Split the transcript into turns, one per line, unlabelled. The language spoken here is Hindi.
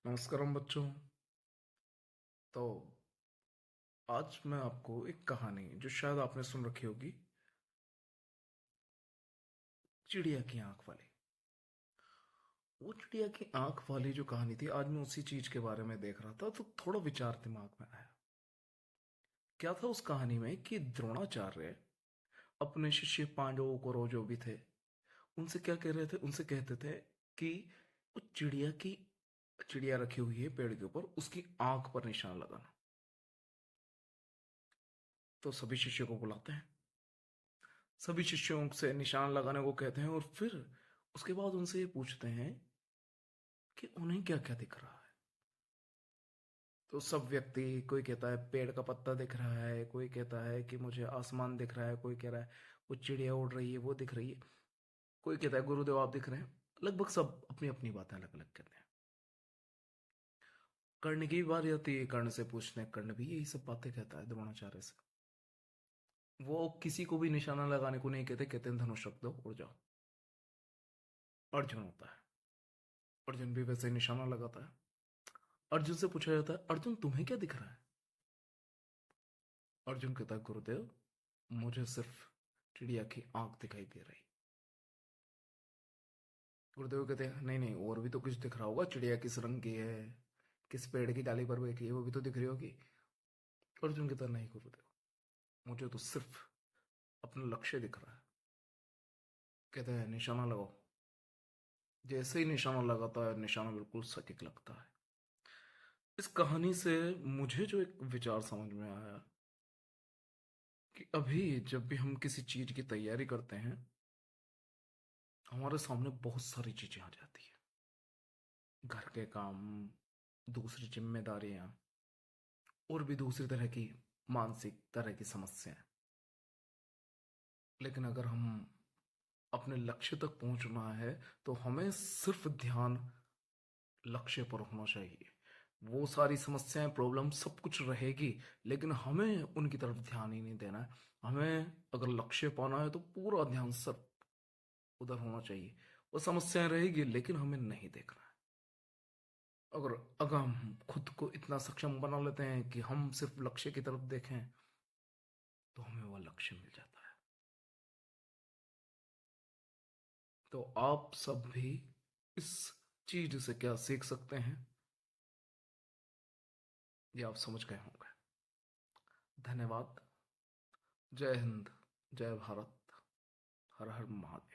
नमस्कारम बच्चों। तो आज मैं आपको एक कहानी जो शायद आपने सुन रखी होगी, चिड़िया की आंख वाली। वो चिड़िया की आंख वाली जो कहानी थी, आज मैं उसी चीज के बारे में देख रहा था तो थोड़ा विचार दिमाग में आया। क्या था उस कहानी में कि द्रोणाचार्य अपने शिष्य पांडवों को जो भी थे उनसे क्या कह रहे थे, उनसे कहते थे कि वो चिड़िया रखी हुई है पेड़ के ऊपर, उसकी आंख पर निशान लगाना। तो सभी शिष्यों को बुलाते हैं, सभी शिष्यों से निशान लगाने को कहते हैं और फिर उसके बाद उनसे ये पूछते हैं कि उन्हें क्या क्या दिख रहा है। तो सब व्यक्ति, कोई कहता है पेड़ का पत्ता दिख रहा है, कोई कहता है कि मुझे आसमान दिख रहा है, कोई कह रहा है वो चिड़िया उड़ रही है वो दिख रही है, कोई कहता है गुरुदेव आप दिख रहे हैं। लगभग सब अपनी अपनी बातें अलग अलग कहते हैं। कर्ण की बारी आती है, कर्ण से पूछते हैं, कर्ण भी यही सब बातें कहता है द्रोणाचार्य से। वो किसी को भी निशाना लगाने को नहीं कहते, कहते हैं धनुष रख दो उड़ जाओ। अर्जुन होता है, अर्जुन भी वैसे ही निशाना लगाता है। अर्जुन से पूछा जाता है, अर्जुन तुम्हें क्या दिख रहा है? अर्जुन कहता है, गुरुदेव मुझे सिर्फ चिड़िया की आंख दिखाई दे रही। गुरुदेव कहते हैं, नहीं नहीं, और भी तो कुछ दिख रहा होगा, चिड़िया किस रंग की है, किस पेड़ की डाली पर बैठी है, वो भी तो दिख रही होगी। अर्जुन कहता है, नहीं गुरुदेव, मुझे तो सिर्फ अपना लक्ष्य दिख रहा है। कहते हैं निशाना लगाओ। जैसे ही निशाना लगाता है, निशाना बिल्कुल सटीक लगता है। इस कहानी से मुझे जो एक विचार समझ में आया कि अभी जब भी हम किसी चीज की तैयारी करते हैं, हमारे सामने बहुत सारी चीजें आ जाती है। घर के काम, दूसरी जिम्मेदारियां, और भी दूसरी तरह की मानसिक तरह की समस्याएं। लेकिन अगर हम अपने लक्ष्य तक पहुंचना है तो हमें सिर्फ ध्यान लक्ष्य पर होना चाहिए। वो सारी समस्याएं, प्रॉब्लम सब कुछ रहेगी, लेकिन हमें उनकी तरफ ध्यान ही नहीं देना है। हमें अगर लक्ष्य पाना है तो पूरा ध्यान सब उधर होना चाहिए। वो समस्याएं रहेगी लेकिन हमें नहीं देखना है। अगर अगर हम खुद को इतना सक्षम बना लेते हैं कि हम सिर्फ लक्ष्य की तरफ देखें, तो हमें वह लक्ष्य मिल जाता है। तो आप सब भी इस चीज से क्या सीख सकते हैं, ये आप समझ गए होंगे। धन्यवाद। जय हिंद, जय भारत, हर हर महादेव।